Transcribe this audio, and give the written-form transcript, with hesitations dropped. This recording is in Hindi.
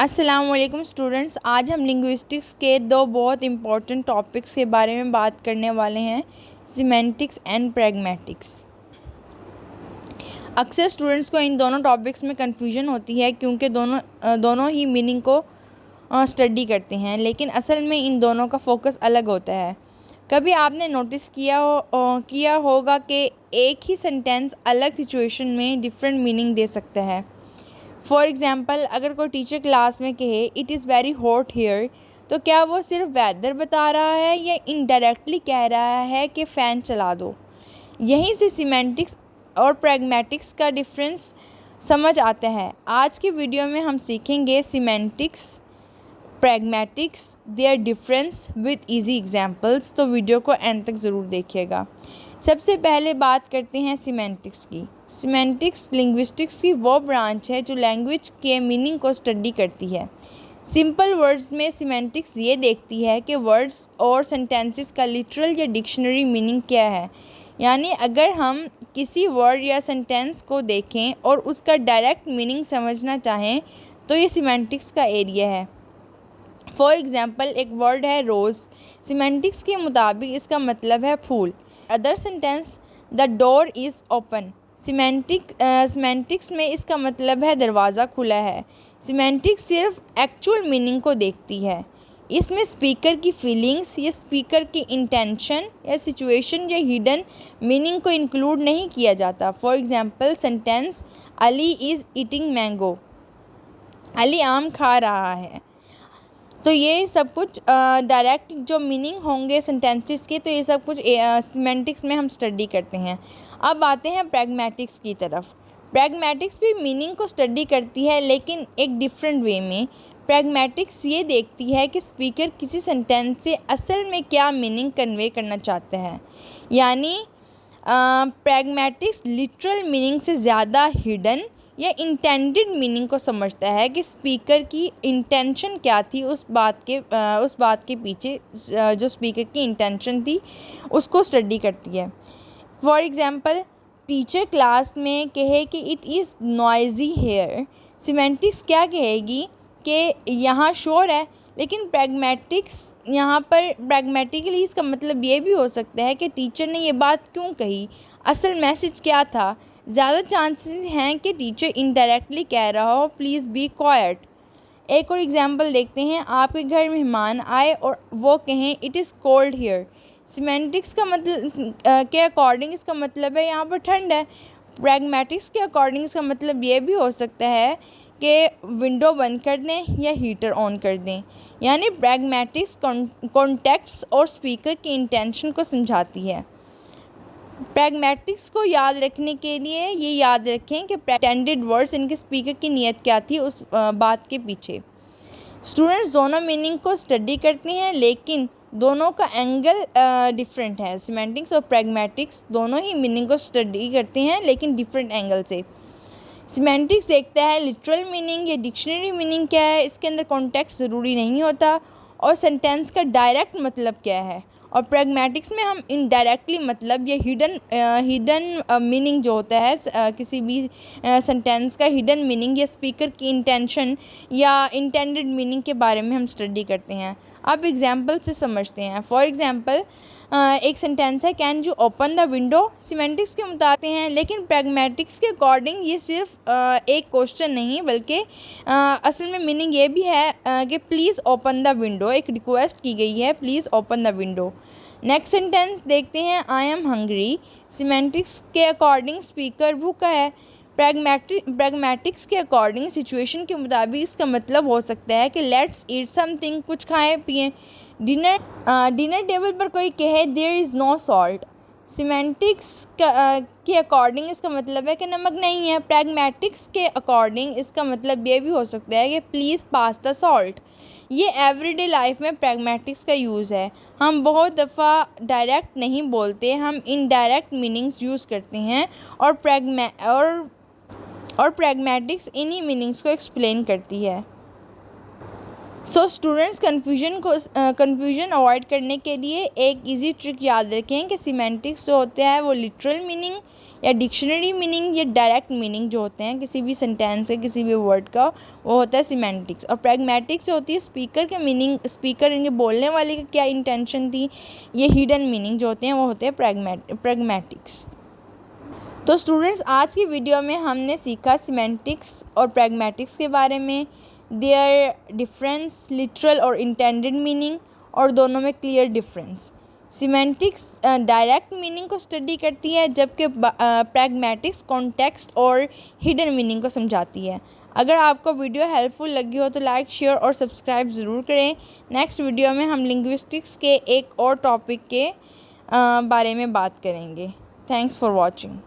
अस्सलाम वालेकुम स्टूडेंट्स। आज हम लिंग्विस्टिक्स के दो बहुत इम्पॉर्टेंट टॉपिक्स के बारे में बात करने वाले हैं, सिमेंटिक्स एंड प्रैग्मेटिक्स। अक्सर स्टूडेंट्स को इन दोनों टॉपिक्स में कन्फ्यूजन होती है क्योंकि दोनों ही मीनिंग को स्टडी करते हैं, लेकिन असल में इन दोनों का फोकस अलग होता है। कभी आपने नोटिस किया होगा कि एक ही सेंटेंस अलग सिचुएशन में डिफरेंट मीनिंग दे सकता है। फॉर एग्ज़ाम्पल, अगर कोई टीचर क्लास में कहे it is very hot here, तो क्या वो सिर्फ वेदर बता रहा है या इनडायरेक्टली कह रहा है कि फ़ैन चला दो। यहीं से सिमेंटिक्स और प्रैग्मेटिक्स का डिफरेंस समझ आता है। आज की वीडियो में हम सीखेंगे semantics, pragmatics, their difference with easy examples, तो वीडियो को एंड तक ज़रूर देखिएगा। सबसे पहले बात करते हैं सिमेंटिक्स की। सिमेंटिक्स लिंग्विस्टिक्स की वो ब्रांच है जो लैंग्वेज के मीनिंग को स्टडी करती है। सिंपल वर्ड्स में सिमेंटिक्स ये देखती है कि वर्ड्स और सेंटेंसेस का लिटरल या डिक्शनरी मीनिंग क्या है। यानी अगर हम किसी वर्ड या सेंटेंस को देखें और उसका डायरेक्ट मीनिंग समझना चाहें तो ये सिमेंटिक्स का एरिया है। फॉर एग्ज़ाम्पल, एक वर्ड है रोज़, सिमेंटिक्स के मुताबिक इसका मतलब है फूल। Other sentence, the door is open, semantics में इसका मतलब है दरवाज़ा खुला है। सिमेंटिक्स सिर्फ एक्चुअल मीनिंग को देखती है। इसमें स्पीकर की फीलिंग्स या स्पीकर की इंटेंशन या सिचुएशन या हिडन मीनिंग को इंक्लूड नहीं किया जाता। For example, sentence Ali is eating mango, Ali आम खा रहा है। तो ये सब कुछ डायरेक्ट जो मीनिंग होंगे सेंटेंसेस के, तो ये सब कुछ सिमेंटिक्स में हम स्टडी करते हैं। अब आते हैं प्रैग्मेटिक्स की तरफ। प्रैग्मेटिक्स भी मीनिंग को स्टडी करती है, लेकिन एक डिफरेंट वे में। प्रैग्मेटिक्स ये देखती है कि स्पीकर किसी सेंटेंस से असल में क्या मीनिंग कन्वे करना चाहता है। यानी प्रैग्मेटिक्स लिटरल मीनिंग से ज़्यादा हिडन या इंटेंडेड मीनिंग को समझता है कि स्पीकर की इंटेंशन क्या थी, उस बात के पीछे जो स्पीकर की इंटेंशन थी उसको स्टडी करती है। फॉर एग्ज़ाम्पल, टीचर क्लास में कहे कि it is noisy here, semantics क्या कहेगी कि यहाँ शोर है, लेकिन प्रैग्मेटिकली इसका मतलब ये भी हो सकता है कि टीचर ने ये बात क्यों कही, असल मैसेज क्या था। ज़्यादा चांसेस हैं कि टीचर इनडायरेक्टली कह रहा हो प्लीज़ बी क्वाइट। एक और एग्जांपल देखते हैं, आपके घर मेहमान आए और वो कहें it is cold here, semantics का मतलब के अकॉर्डिंग इसका मतलब है यहाँ पर ठंड है। प्रैग्मेटिक्स के अकॉर्डिंग इसका मतलब ये भी हो सकता है कि विंडो बंद कर दें या हीटर ऑन कर दें। यानी प्रैग्मेटिक्स कॉन्टेक्स्ट और स्पीकर की इंटेंशन को समझाती है। प्रैग्मेटिक्स को याद रखने के लिए ये याद रखें कि इंटेंडेड वर्ड्स, इनके स्पीकर की नीयत क्या थी उस बात के पीछे। स्टूडेंट्स दोनों मीनिंग को स्टडी करते हैं, लेकिन दोनों का एंगल डिफरेंट है। सिमेंटिक्स और प्रैग्मेटिक्स दोनों ही मीनिंग को स्टडी करते हैं, लेकिन डिफरेंट एंगल से। सिमेंटिक्स देखता है लिटरल मीनिंग या डिक्शनरी मीनिंग क्या है, इसके अंदर कॉन्टेक्स्ट ज़रूरी नहीं होता, और सेंटेंस का डायरेक्ट मतलब क्या है। और प्रैग्मेटिक्स में हम इनडायरेक्टली मतलब या हिडन मीनिंग जो होता है किसी भी सेंटेंस का हिडन मीनिंग या स्पीकर की इंटेंशन या इंटेंडेड मीनिंग के बारे में हम स्टडी करते हैं। अब एग्जांपल से समझते हैं। फॉर एग्जांपल, एक सेंटेंस है can you open the window, semantics के मुताबिक हैं, लेकिन प्रैग्मेटिक्स के अकॉर्डिंग ये सिर्फ एक क्वेश्चन नहीं बल्कि असल में मीनिंग ये भी है कि प्लीज़ ओपन द विंडो, एक रिक्वेस्ट की गई है, please open the window. Next sentence देखते हैं, आई एम हंग्री, सिमेंटिक्स के अकॉर्डिंग स्पीकर भूखा है। प्रैग्मेटिक्स के अकॉर्डिंग सिचुएशन के मुताबिक इसका मतलब हो सकता है कि लेट्स ईट समथिंग, कुछ खाएं पिएं। डिनर टेबल पर कोई कहे there is no salt, semantics के अकॉर्डिंग इसका मतलब है कि नमक नहीं है। प्रैग्मेटिक्स के अकॉर्डिंग इसका मतलब ये भी हो सकता है कि प्लीज़ पास द सॉल्ट। ये एवरीडे लाइफ में प्रैग्मेटिक्स का यूज़ है। हम बहुत दफ़ा डायरेक्ट नहीं बोलते, हम इनडायरेक्ट मीनिंग्स यूज़ करते हैं, और प्रैग्मेटिक्स इन्हीं मीनिंग्स को एक्सप्लेन करती है। सो स्टूडेंट्स कन्फ्यूजन अवॉइड करने के लिए एक इजी ट्रिक याद रखें कि सिमेंटिक्स जो होता है वो लिटरल मीनिंग या डिक्शनरी मीनिंग या डायरेक्ट मीनिंग जो होते हैं किसी भी सेंटेंस के किसी भी वर्ड का, वो होता है सिमेंटिक्स। और प्रैग्मेटिक्स होती है स्पीकर के मीनिंग, स्पीकर इनके बोलने वाले की क्या इंटेंशन थी, ये हिडन मीनिंग जो होते हैं वो होते हैं प्रैग्मेटिक्स। तो स्टूडेंट्स, आज की वीडियो में हमने सीखा सिमेंटिक्स और प्रैग्मेटिक्स के बारे में, देयर डिफरेंस, लिटरल और इंटेंडेड मीनिंग, और दोनों में clear difference. Semantics direct meaning को स्टडी करती है, जबकि प्रैग्मेटिक्स कॉन्टेक्स्ट और हिडन मीनिंग को समझाती है। अगर आपको वीडियो हेल्पफुल लगी हो तो लाइक, शेयर और सब्सक्राइब ज़रूर करें। नेक्स्ट वीडियो में हम लिंग्विस्टिक्स के एक और टॉपिक के बारे में बात करेंगे। Thanks for watching.